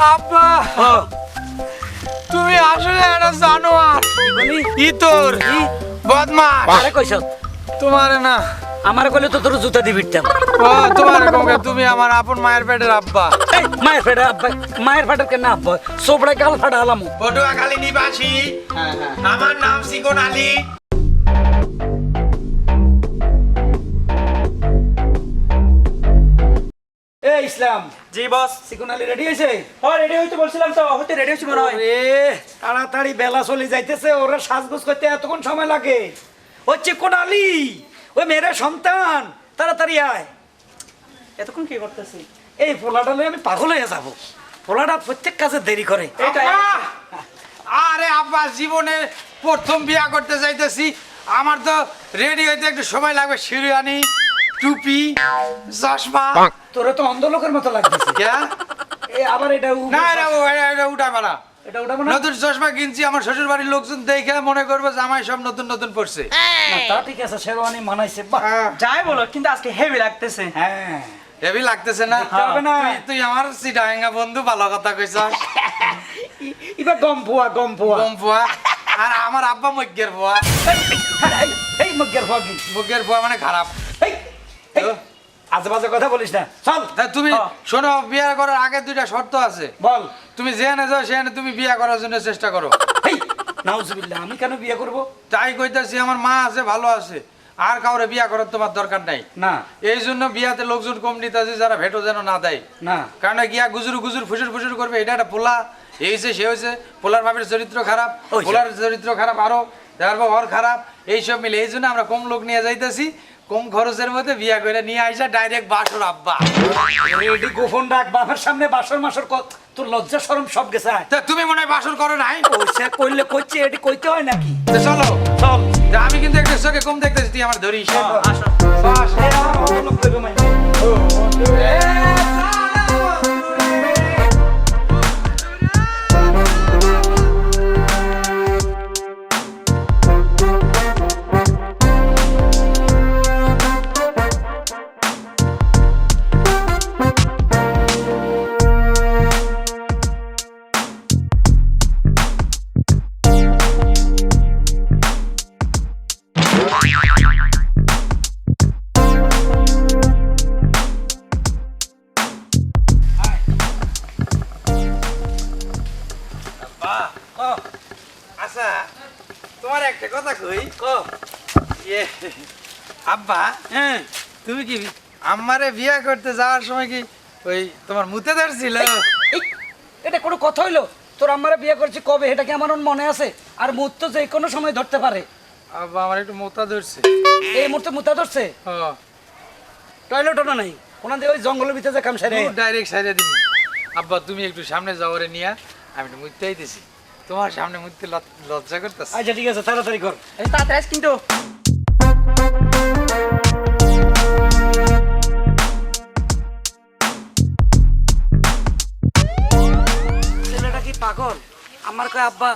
আব্বা তুমি আসলে একটা জানোয়ার ইতর বদমাশ আরে কইছ তোমারে না আমার কইলে তো তোর জুতা দি বিটতাম ও তোমারে কমকে তুমি আমার আপন মায়ের পেটের আব্বা এই মায়ের ফেডা আব্বা মায়ের ফেডা কেন আব্বা সোবড়া গাল ফাটা হলাম পটুয়াখালী নিবাসী আমার নাম সিকন আলী এই ইসলাম জি বস। সিকুন আলী রেডি হইছে হ্যাঁ রেডি হইতে বলছিলাম তো, হইতে রেডি হইছি মনে হয়। ওরে তাড়াতাড়ি বেলা চলে যাইতেছে, ওরা সাজগোজ করতে এতক্ষণ সময় লাগে। ও চিকন আলী, ওই মেয়ের সন্তান, তাড়াতাড়ি আয়। এতক্ষণ কি করতেছি? এই পোলাটা লয়ে আমি পাগল হয়ে যাবো। পোলাটা প্রত্যেক কাজে দেরি করে। আরে আব্বা জীবনে প্রথম বিয়া করতে যাইতেছি, আমার তো রেডি হইতে একটু সময় লাগবে। শিরোয়ানি, টুপি, চশমা। তোরা তো অন্ধ লোকের মতো লাগতেছে। কে? এই আবার এটা না না এটা উঠাবে না। এটা উঠাবো না। নতুন চশমা কিনছি, আমার শ্বশুর বাড়ির লোকজন দেখে মনে করবে জামাই সব নতুন নতুন পড়ছে। না, তা ঠিক আছে, শেরওয়ানি মানাইছে। বাহ, যাই বলো, কিন্তু আজকে হেভি লাগতেছে। হ্যাঁ। হেভি লাগতেছে না? দেখতে হবে না। তুই আমার চিটাঙ্গা বন্ধু, ভালো কথা কইছস। এবার গম পোয়া, গম পোয়া। গম ফুয়া। আর আমার আব্বা মগ্গের ফুয়া। এই মগ্গের পোয়া কি? মগ্গের ফুয়া মানে খারাপ। এই, এই, আজে বাজে কথা বলিস না, চল। তা তুমি শোনো, বিয়ে করার আগে দুইটা শর্ত আছে। বল। তুমি যেখানে যাও সেখানে তুমি বিয়ে করার জন্য চেষ্টা করো। এই, নাউজুবিল্লাহ, আমি কেন বিয়ে করব? তাই কইতাছি, আমার মা আছে, ভালো আছে, আর কাউরে বিয়ে করার তোমার দরকার নাই। না এই জন্য বিয়াতে লোকজন কম নিতেছে, যারা ভেটো যেন না দেয়। না, কারণ গিয়া গুজুর গুজুর ফুসুর ফুসুর করবে, এটা একটা পোলা, এই হয়েছে সে হয়েছে, পোলার বাপের চরিত্র খারাপ, ওই যে। পোলার চরিত্র খারাপ, আরো তারপর ওর খারাপ, এইসব মিলে। এই জন্য আমরা কম লোক নিয়ে যাইতেছি, কম খরচের মধ্যে বিয়া করে নিয়ে আইসা ডাইরেক্ট বাসর আব্বা। রেডি গোপন ডাক, বাবার সামনে বাসর মাসর কত, তোর লজ্জা শরম সব গেছে। তা তুমি মনে হয় বাসর করো নাই? ওইসে কইলে কইছে, এটি কইতে হয় নাকি? তো চলো, চল। তা আমি কিন্তু একটু চোখে কম দেখতেছি, তুই আমার ধরিস। আসো। বাস। এই, আমার লোক কইবে মানে। আচ্ছা, তোমার একটা কথা কই। ক। ইয়ে, আব্বা, হ্যাঁ, তুমি কি আমারে বিয়ে করতে যাওয়ার সময় কি ওই তোমার মুতে ধরছিল? এই, এটা কোনো কথা হইলো? তোর আমারে বিয়ে করছি কবে, এটা কি আমার মনে আছে? আর মুহূর্ত তো যে কোনো সময় ধরতে পারে। আব্বা আমার একটু মোতা ধরছে। এই মুহূর্তে মুতা ধরছে? টয়লেটও নাই কোনা দিয়ে, ওই জঙ্গলের ভিতরে যে কাম সারে। ডাইরেক্ট সাইডে দিন। আব্বা তুমি একটু সামনে যাও রে নিয়া, আমি একটু মুততে আইতেছি। তোমার সামনে মুততে লজ্জা করতেছে। আচ্ছা ঠিক আছে, তাড়াতাড়ি কর। এই তাড়াতাড়ি আস কিন্তু। ছেলেটা কি পাগল? আমার কয় আব্বা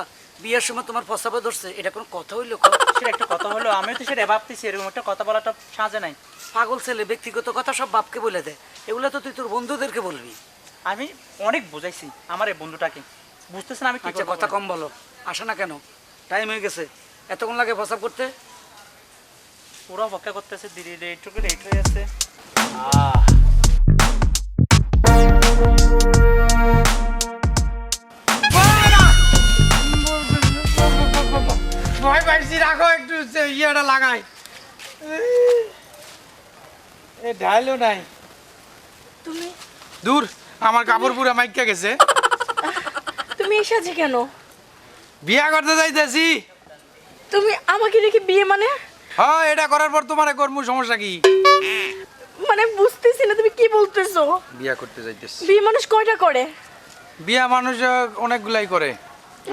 বিয়ের সময় তোমার প্রস্তাবে ধরছে, এটা কোনো কথা হইলো? সেটা একটা কথা হলো, আমিও তো সেটা ভাবতেছি, এরকম একটা কথা বলাটা সাজে নাই। পাগল ছেলে ব্যক্তিগত কথা সব বাপকে বলে দেয়, এগুলো তো তুই তোর বন্ধুদেরকে বলবি। আমি অনেক বুঝাইছি আমার এই বন্ধুটাকে, বুঝতেছে না আমি কি আচ্ছা করবো। কথা কম বলো, আসে না কেন? টাইম হয়ে গেছে, এতক্ষণ লাগে প্রস্তাব করতে? পুরো অপেক্ষা করতেছে, ধীরে ধীরে একটু লেট হয়ে আছে। ভয় পাইছি, রাখো একটু ইয়েটা লাগাই। এ ঢাইলো নাই। তুমি দূর, আমার কাপড় পুরা মাইকা গেছে। তুমি এসেছি কেন? বিয়া করতে যাইতেছি। তুমি আমাকে রেখে বিয়ে মানে? হ্যাঁ, এটা করার পর তোমার কর্ম সমস্যা কি? মানে বুঝতেছি না তুমি কি বলতেছো। বিয়া করতে যাইতেছি। বিয়ে মানুষ কয়টা করে? বিয়া মানুষ অনেকগুলাই করে।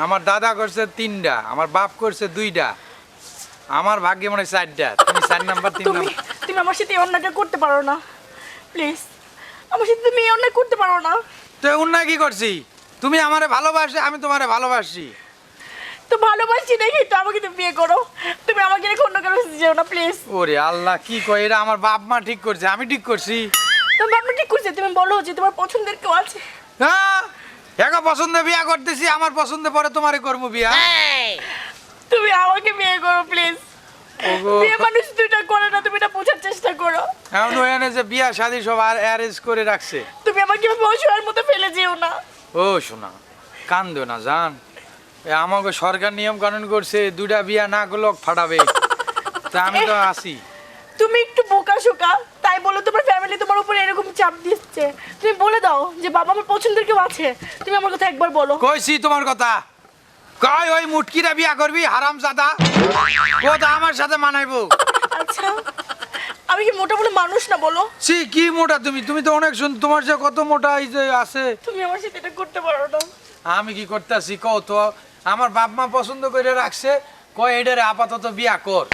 আমার দাদা করছে 3টা, আমার বাপ করছে 2টা, আমার ভাগ্যে মনে হয় 4টা। তুমি 4 নাম্বার, 3 তুমি নাম্বার। তুমি আমার সাথে এই অন্যায়টা করতে পারো না, প্লিজ। আমার সাথে তুমি এই অন্যায় করতে পারো না। তো অন্যায় কি করছি? তুমি আমারে ভালোবাসি, আমি তোমারে ভালোবাসি। তো ভালোবাসি দেখি তো আমাকে তুমি বিয়ে করো। তুমি আমাকে রেখে অন্য কারো সাথে যেও না, প্লিজ। ওরে আল্লাহ, কি কয় এটা? আমার বাপ মা ঠিক করছে, আমি ঠিক করছি? তোমার বাবা ঠিক করছে, তুমি বলো যে তোমার পছন্দের কেউ আছে। হ্যাঁ, একা পছন্দ বিয়া করতেছি, আমার পছন্দ পরে তোমারে করবো বিয়া। তুমি আমাকে বিয়ে করো প্লিজ। ওগো, বিয়ে মানুষ দুইটা করে না, তুমি এটা বোঝার চেষ্টা করো। এখন ওখানে যে বিয়া শাদী সব অ্যারেঞ্জ করে রাখছে। তুমি আমাকে অসহায়ের মতো ফেলে যেও না। ও শোনা, কান্দো না জান, আমাকে সরকার নিয়ম কানুন করছে দুইটা বিয়া না করলে ফাটাবে, তা আমি তো আছি। তুমি একটু বোকা শোকা, তাই বলো তোমার ফ্যামিলি তোমার উপর এরকম চাপ দিচ্ছে। তুমি বলে দাও যে বাবা আমার পছন্দের কেউ আছে, তুমি আমার কথা একবার বলো। কইছি তোমার কথা, কয় ওই মুটকিরা বিয়া করবি হারামজাদা, ও তো আমার সাথে মানাইবো। আচ্ছা, আমি কি মোটা বলে মানুষ না বলো? সি কি মোটা তুমি, তুমি তো অনেক শুন, তোমার যে কত মোটা এই যে আছে। তুমি আমার সাথে এটা করতে পারো না। আমি কি করতেছি কও তো, আমার বাপ মা পছন্দ করে রাখছে, কয় এটারে আপাতত বিয়া কর,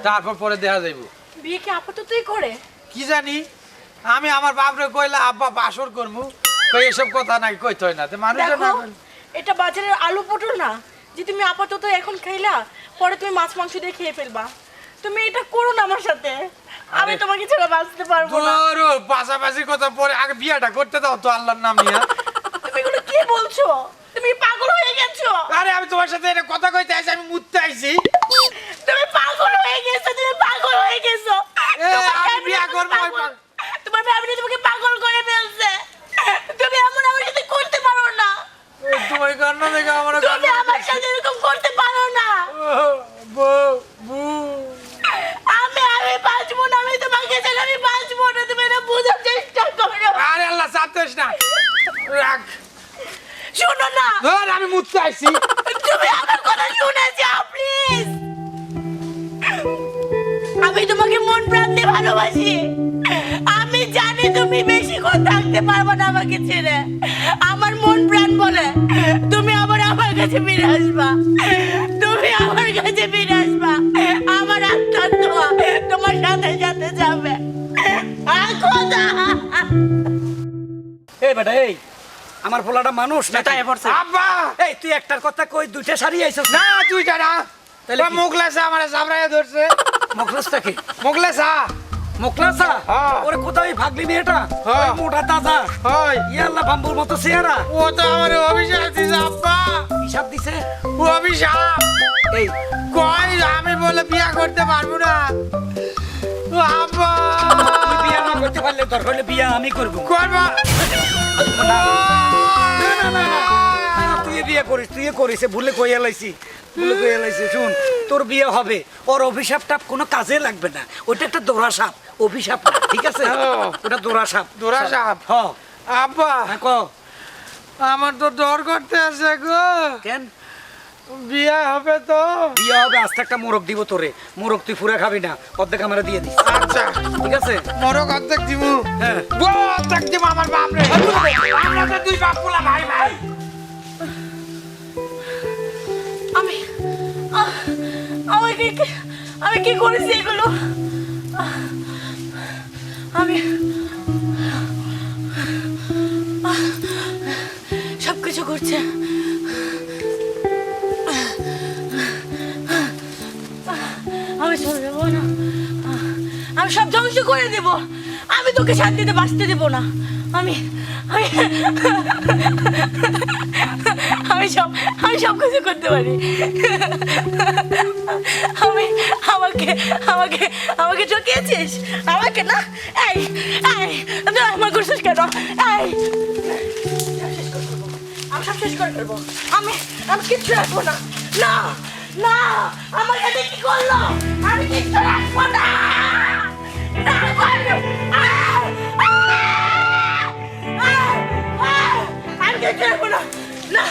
তারপর পরে দেখা যাইব। বিয়ে কি আপাততই করে? কি জানি, আমি আমার বাপরে কইলে আব্বা বাসর করবো, কই এসব কথা নাই, কইতে হয় না তো মানুষের দেখো, না। এটা বাজারের আলু পটল না যে তুমি আপাতত এখন খাইলা, পরে তুমি মাছ মাংস দিয়ে খেয়ে ফেলবা। তুমি এটা করো না আমার সাথে, আমি আরে, তোমাকে ছাড়া বাঁচতে পারবো না। তোর পাশাপাশি কথা পরে আগে বিয়াটা করতে দাও তো আল্লাহর নাম নিয়ে। তুমি এগুলো কি বলছো? তুমি পাগল হয়ে গেছো। আরে আমি তোমার সাথে এটা কথা কইতে আইছি, আমি মুততে আইছি। তুমি পাগল হয়ে গেছো, তুমি পাগল হয়ে গেছো। এ, তোমার আমি family বিয়া তোমাকে করবো, পাগল- তোমার ফ্যামিলি তোমাকে পাগল করে ফেলছে। তুমি এমন আমার সাথে করতে পারো না। তোমার কান্না দেখে আমার তুমি আমার সাথে এরকম করতে পারো না। আমি বাঁচবো না, আমি তোমাকে ছাড়া আমি বাঁচবো না। তুমি এটা বোঝার চেষ্টা করো। আরে আল্লাহ চাপতেছ না, রাখ। শোনো না, ধর আমি মুততে আইছি। তুমি আমার কথা শুনে যাও প্লিজ। আমি তোমাকে মন প্রাণ দিয়ে ভালোবাসি। আমি জানি তুমি বেশি কথা থাকতে পারবে না আমাকে ছেড়ে। আমার মন প্রাণ বলে তুমি আবার আমার কাছে ফিরে আসবা। তুমি আমার কাছে ফিরে আসবা। আমার আত্মা তোমার সাথে সাথে যাবে। খোদা, এই বেটা, এই আমার পোলাটা মানুষ না তাই পড়ছে। আব্বা এই তুই একটার কথা কই দুইটা শাড়ি আইছস না? না তুই জানা, তাহলে কি? মুখলেসা আমার জাবরায় ধরছে। মুখলাসটাকে মুখলেসা মুখলাসা হ্যাঁ। ওরে কোথায় ভাগলি মেয়েটা? হ্যাঁ। ওই মোটা তাজা হয়, ইয়াল্লা বাম্বুর মতো চেহারা, ও তো আমার অভিশাপ দিছে আব্বা, হিসাব দিছে। ও অভিশাপ। এই কই আমি বলে বিয়া করতে পারবো না। ও আব্বা তুই বিয়া না করতে পারলে তোর হইলে বিয়া আমি করব। করবো না, না, না, তুই বিয়ে করিস, তুই করিস, ভুলে কই এলাইছি, ভুলে কই এলাইছি। শুন, তোর বিয়ে হবে, ওর অভিশাপটা কোনো কাজে লাগবে না। ওটা একটা দোরা সাপ, অভিশাপ না, ঠিক আছে? ওটা দোরা সাপ। দোরা সাপ? হ, আব্বা হ্যাঁ, ক। আমার তো ডর করতে আছে গো, কেন? বিয়া হবে তো। বিয়ে হবে, আস্তে একটা মোরগ দিব তোরে। মোরগ তুই ফুরা খাবি না, অর্ধেক আমরা দিয়ে দিস, আচ্ছা ঠিক আছে? মরক অর্ধেক দিমু, হ্যাঁ। অর্ধেক দিমু আমার বাপ রে। আমরা তো দুই বাপ পোলা ভাই ভাই। আমি কি করেছি এগুলো? আমি সবকিছু করছে। আমি চলে যাবো না, আমি সব ধ্বংস করে দেব। আমি তোকে শান্তিতে বাঁচতে দেব না। আমি আমি আমি সব কিছু করতে পারি। আমি আমাকে আমাকে আমাকে ঠকিয়েছিস, আমাকে না। এই এই তুই আমার করছিস কেন? এই আমি সব শেষ করে ফেলবো। আমি আমি কিচ্ছু রাখবো না। না না, আমার সাথে কি করলো? আমি কিচ্ছু রাখবো না। না, আমি কিচ্ছু রাখবো না। না,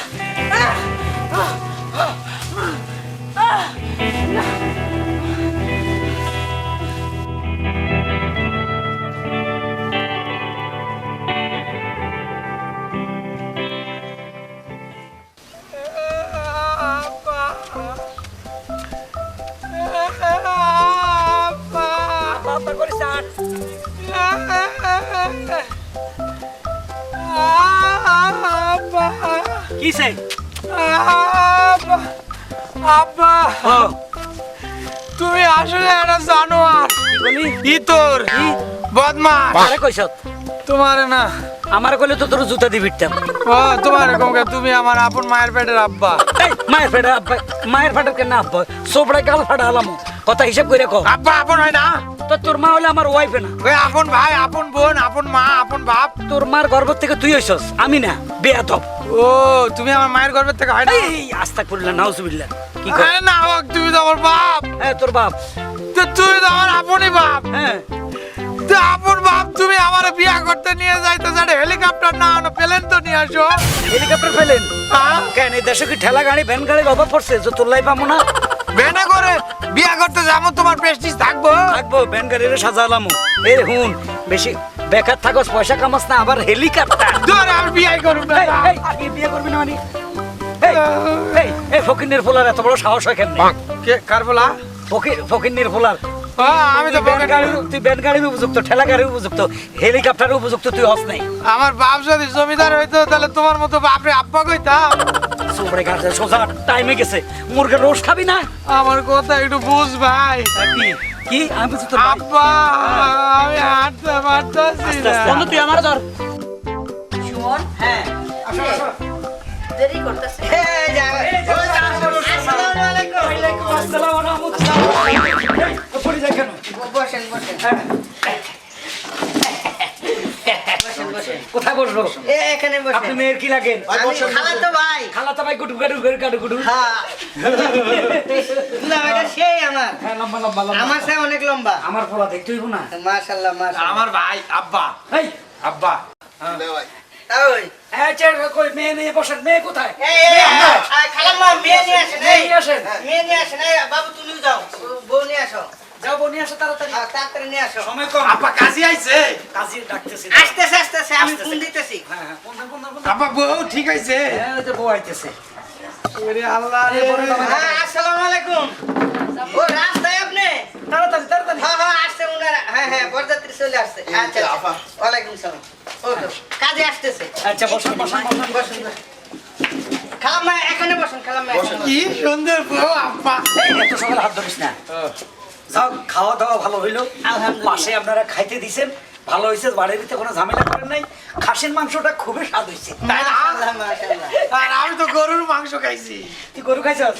বাবা করিস আর কি চাই? আব্বা তুমি আসলে একটা জানোয়ার, কি বলি? ইতর বদমাস। আরে কইছ? তোমার না আমার কইলে তো তোর জুতা দিয়ে বিটতাম। ও তোমার এরকম কে, তুমি আমার আপন মায়ের পেটের আব্বা। এই মায়ের পেটে আব্বা, মায়ের পেটের কেন আব্বা? সোপড়ায় গাল ফাটা হলাম, কথা হিসাব করে কও। আব্বা আপন হয় না? তো তোর মা হলে আমার ওয়াইফে না? ওই আপন ভাই, আপন বোন, আপন মা, আপন বাপ। তোর মার গর্ভ থেকে তুই হইছস, আমি না, বেয়াদব। ও তুমি আমার মায়ের গর্ভের থেকে হয় না? এই আস্তাগফিরুল্লাহ, নাউজুবিল্লাহ। কি কর? আরে না হোক, তুমি তো আমার বাপ। হ্যাঁ তোর বাপ। তো তুমি তো আমার আপনই বাপ। হ্যাঁ তো আপন বাপ, তুমি আমার বিয়া করতে নিয়ে যাইতে যাতে হেলিকপ্টার না আনো, প্লেন তো নিয়ে আসো। হেলিকপ্টার পেলেন? হ্যাঁ? কেন এই দেশে কি ঠেলা গাড়ি ভ্যান গাড়ির অভাব পড়ছে যে তোর লাই পাবো না? ভ্যানে করে বিয়া করতে যাবো, তোমার প্রেস্টিজ থাকবো। থাকবো, ভ্যান গাড়িরে সাজালাম। এই হুন, বেশি বেকার থাকস, পয়সা কামাস না, আবার হেলিকপ্টার। ধর আমি বিয়াই করব না। এই বিয়ে করবি না মানে? এই ফকিন্নির ফুলার এত বড় সাহস হয় কেমনে? কে কার বলা? ফকিন্নির ফুলার। আমি তো ভ্যান গাড়ি, তুই ভ্যান গাড়ি উপযুক্ত, ঠেলা গাড়ি উপযুক্ত, হেলিকপ্টার উপযুক্ত, তুই হস নাই। আমার বাপ যদি জমিদার হইতো তাহলে তোমার মতো বাপরে আব্বা কইতাম। সুপড়ে গাছে সোজা টাইমে গেছে, মুরগের রোজ খাবি না? আমার কথা একটু বুঝ ভাই। কি আমি বুঝি তোর ভাই। আব্বা আমি হাঁটতে পারতাছি না। বন্ধু তুই আমার ধর। সুমন, হ্যাঁ দেরি করতেছে। আসসালামু আলাইকুম। আসসালামু আলাইকুম। পড়ে যায় কেন? বসেন বসেন বসেন বসেন। কোথায় বসবো? এখানে আপনি বসেন। মেয়ের কি লাগেন? আমি খালাতো ভাই। খালাতো ভাই গুডু গাডু গাডু গুডু। হ্যাঁ না, এটা সেই আমার হ্যাঁ, লম্বা লম্বা লম্বা। আমার চেয়ে অনেক লম্বা। আমার পোলা দেখতে হইব না? মাশাআল্লাহ মাশাআল্লাহ। আমার ভাই আব্বা। এই আব্বা ওই হ্যাঁ চেয়ার কই, মেয়ে নিয়ে বসেন। মেয়ে কোথায়? এই খালাম্মা মেয়ে নিয়ে আসেন। মেয়ে নিয়ে আসেন। মেয়ে নিয়ে আসেন। এই বাবু তুমিও যাও, বউ নিয়ে আসো। যাও বোন নিয়ে আসো তাড়াতাড়ি। তাড়াতাড়ি নিয়ে আসো। সময় কম। আব্বা কাজী আইছে। কাজী ডাকতেছি। আসতেছে আসতেছে, আমি আসতেছে। ফোন দিতেছি। হ্যাঁ হ্যাঁ, কোন কোন কোন? আব্বা বউ ঠিক আছে? হ্যাঁ ওই যে বউ আইতেছে। ওরে আল্লাহ রে। হ্যাঁ আসসালামু আলাইকুম। ও রাস্তায় আপনি? তাড়াতাড়ি তাড়াতাড়ি। হ্যাঁ হ্যাঁ আসছে ওনারা। হ্যাঁ হ্যাঁ বরযাত্রী চলে আসছে। আচ্ছা আচ্ছা। ওয়ালাইকুম সালাম। ও তো কাজে আসতেছে। আচ্ছা বসুন বসুন বসুন। বসুন খালাম্মা এখানে বসুন। খালাম্মা এখানে বসুন। কি সুন্দর বউ আব্বা। এই এত সকালে হাত ধরিস না। যাও, খাওয়া দাওয়া ভালো হইলো। আলহামদুলিল্লাহ। পাশে আপনারা খাইতে দিছেন, ভালো হয়েছে। বাড়ির ভিতরে কোনো ঝামেলা করেন নাই। খাসির মাংসটা খুবই স্বাদ হয়েছে। তাই না? মাশাআল্লাহ মাশাআল্লাহ। আর আমি তো গরুর মাংস খাইছি। তুই গরু খাইছস?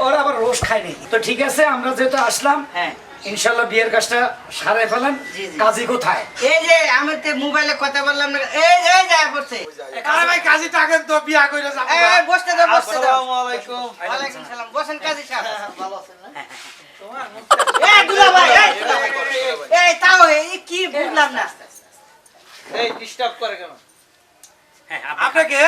ওরা আবার রোজ খায়নি। তো ঠিক আছে, আমরা যেহেতু আসলাম, হ্যাঁ ইনশাল্লাহ বিয়ের কাজটা সারাই ফেলেন। জি, জি। কাজী কোথায়? এই যে আমি তো মোবাইলে কথা বললাম না, এই এই যায় পড়ছে। আরে ভাই কাজী টাকেন তো বিয়া কইরা যাবো। এই বসতে দাও বসতে দাও। আসসালামু আলাইকুম। ওয়ালাইকুম সালাম। বসেন কাজী সাহেব। ভালো আছেন না? এই দুলা ভাই, এই দুলা ভাই। এই তাও এই কি বুঝলাম না। এই ডিস্টার্ব করে কেন? হ্যাঁ, আপনাকে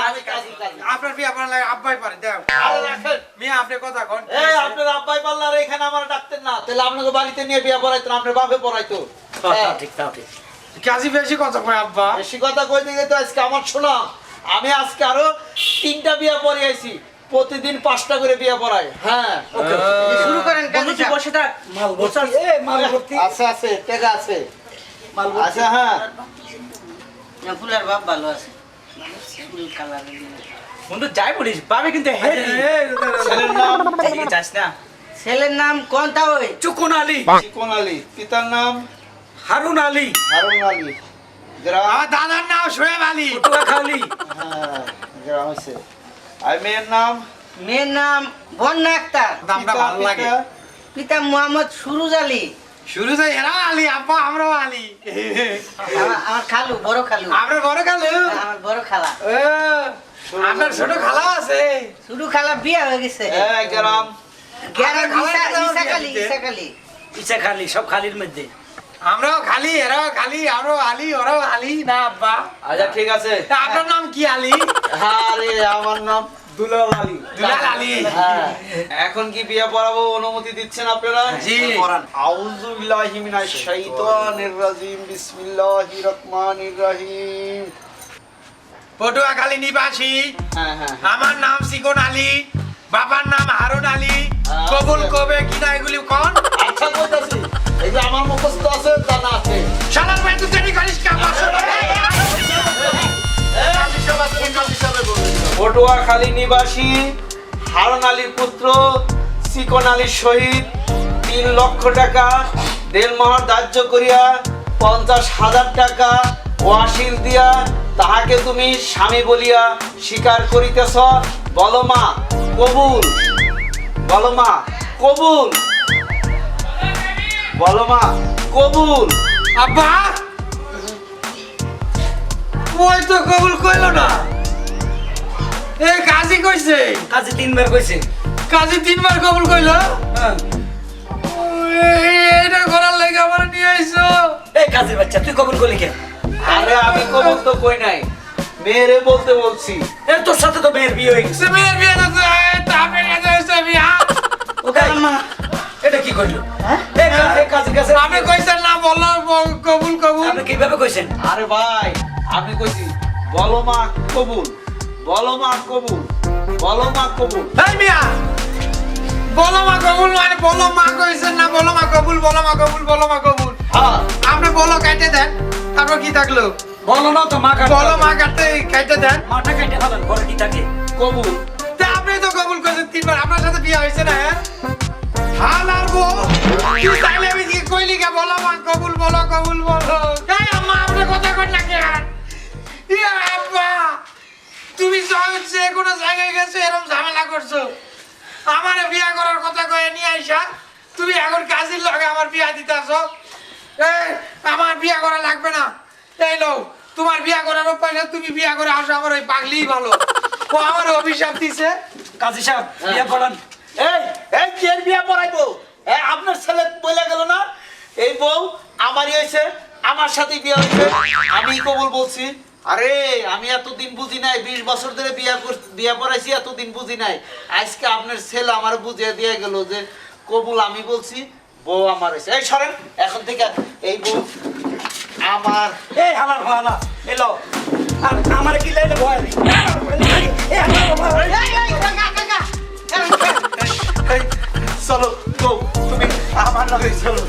আমি কাজী কাজী। আপনার বিয়া করার লাগে আব্বাই পারে দাও। আরে রাখেন। মিয়া আপনি কথা কোন? এই আপনার আব্বাই পাল্লার এখানে আমার ডাকতেন না, তাহলে আপনাকে বাড়িতে নিয়ে বিয়ে পড়াইতেন, আপনার বাপে পড়াইতো। তাও ঠিক তাও ঠিক। কাজী বেশি কথা কয় আব্বা। বেশি কথা কইতে গেলে তো আজকে আমার শোনা, আমি আজকে আরো 3টা বিয়ে পড়ে আইছি, প্রতিদিন 5টা করে বিয়ে পড়াই। হ্যাঁ শুরু করেন কাজী সাহেব। বসে থাক। মাল ভর্তি। এই মাল ভর্তি। আছে আছে টাকা আছে। আচ্ছা হ্যাঁ না ফুলার বাপ ভালো আছে। Full colour. বন্ধু যাই বলিস বাবে কিন্তু ছেলের নাম যাস না। ছেলের নাম কোনটা ওই? চুকুন আলী, চিকন আলী, পিতার নাম হারুন আলী, হারুন আলী, গ্রাম আমার দাদার নাম শোয়েব আলী। খালি। হ্যাঁ গ্রাম আছে। আর মেয়ের নাম মেয়ের নাম বন্যা আক্তার। নামটা ভালো লাগে। পিতা মোহাম্মদ সুরুজ আলী। শুরু থেকে এরা আলী, আব্বা আমরাও আলী। আমার খালু, বড় খালু। আপনার বড় খালু? আমার বড় খালা। ও, আপনার ছোট খালা আছে? সুরু খালা বিয়ে হয়ে গেছে। হ্যাঁ গ্রাম গ্রামের আমার খালার নাম ইসা খালি, বিয়ে দিতে। ইসা খালি। ইচ্ছা খালি, সব খালির মধ্যে। আমরাও খালি, এরাও খালি, আমরাও আলী, ওরাও আলী না আব্বা? আচ্ছা ঠিক আছে। তা আপনার নাম কি আলী? আরে আমার নাম দুলাল আলী। দুলাল আলী। হ্যাঁ এখন কি বিয়ে পড়াবো, অনুমতি দিচ্ছেন আপনারা? জি। আউযু বিল্লাহি মিনাশ শাইতানির রাজিম, বিসমিল্লাহির রহমানির রহিম। পটুয়াখালী নিবাসী, হ্যাঁ হ্যাঁ আমার নাম চিকন আলী, বাবার নাম হারুন আলী। কবুল কবে কিনা এগুলি কোন? আচ্ছা কইতাছি, এই যে আমার মুখস্থ আছে জানা আছে। শালার ভাই তুই জানি করিস কা বাসো? পটুয়াখালী নিবাসী হারুন আলীর পুত্র চিকন আলীর সহিত 3 লক্ষ টাকা দেনমোহর ধার্য করিয়া 50,000 টাকা ওয়াসিল দিয়া তাহাকে তুমি স্বামী বলিয়া স্বীকার করিতেছ। বলো মা কবুল, বলো মা কবুল, বলো মা কবুল। আব্বা ওই তো কবুল কইলো না, এ কাজী কইছে, কাজে 3 বার কইছে। কাজী 3 বার কবুল কইলো। হ্যাঁ। এইটা করার লাগে আমার নিয়ে আইছো। এই কাজের বাচ্চা তুই কবুল করলি কেন? আরে আমি কবুল তো কই নাই, মেয়েরে বলতে বলছি। এ তোর সাথে তো মেয়ের বিয়ে হয়ে গেছে। সে মেয়ের বিয়ে তো তাপের কাছে হয়েছে বিয়া। ওকে এটা কি করলো? এই কাজের কাছে আমি কইছেন না বলো কবুল কবুল। আপনি কিভাবে কইছেন? আরে ভাই আমি কইছি বলো মা কবুল, বলো মা কবুল, বলো মা কবুল। এই মিয়া বলো মা কবুল মানে বলো মা কইছেন না বলো মা কবুল, বলো মা কবুল, বলো মা কবুল। হ্যাঁ আপনি বলো কাটে দেন, তারপর কি থাকলো? বলো না তো মা কাটে। বলো মা কাটে কাটে দেন, মাটা কেটে ফেলেন, ঘরে কি থাকে? কবুল। তা আপনি তো কবুল করেছেন 3 বার, আপনার সাথে বিয়ে হয়েছে না? হ্যাঁ হালার বউ কি তাইলে আমি কি কইলি কে বলো মা কবুল, বলো কবুল বলো। এই আম্মা আপনি কথা কই না কেন? ইয়া আব্বা তুমি যে কোনো জায়গায় গেছো এরকম ঝামেলা করছো, আমারে বিয়া করার কথা কয়ে নিয়ে আইসা তুমি এখন কাজীর লগে আমার বিয়া দিতেছো। এই আমার বিয়া করা লাগবে না, এই লো তোমার বিয়া করার উপায় না, তুমি বিয়া করে আসো, আমার ওই পাগলিই ভালো। ও আমার অভিশাপ দিছে। কাজী সাহেব বিয়ে করান। এই এই কে বিয়া পড়াইবো? আপনার ছেলে বলে গেল না এই বউ আমারই হয়েছে, আমার সাথে বিয়ে হয়েছে, আমি কবুল বলছি। আরে আমি এতদিন বুঝি নাই, 20 বছর ধরে বিয়া পড়াইছি, এতদিন বুঝি নাই। আজকে আপনার ছেলে আমার বুঝিয়ে দিয়ে গেল যে কবুল আমি বলছি, বউ আমার হয়েছে। এই সরেন এখন থেকে, এই বউ আমার। এই হালার হালা এলো আর আমার কি লাইলে ভয় নেই। এই হালার এই, চলো বউ তুমি আমার লগে চলো।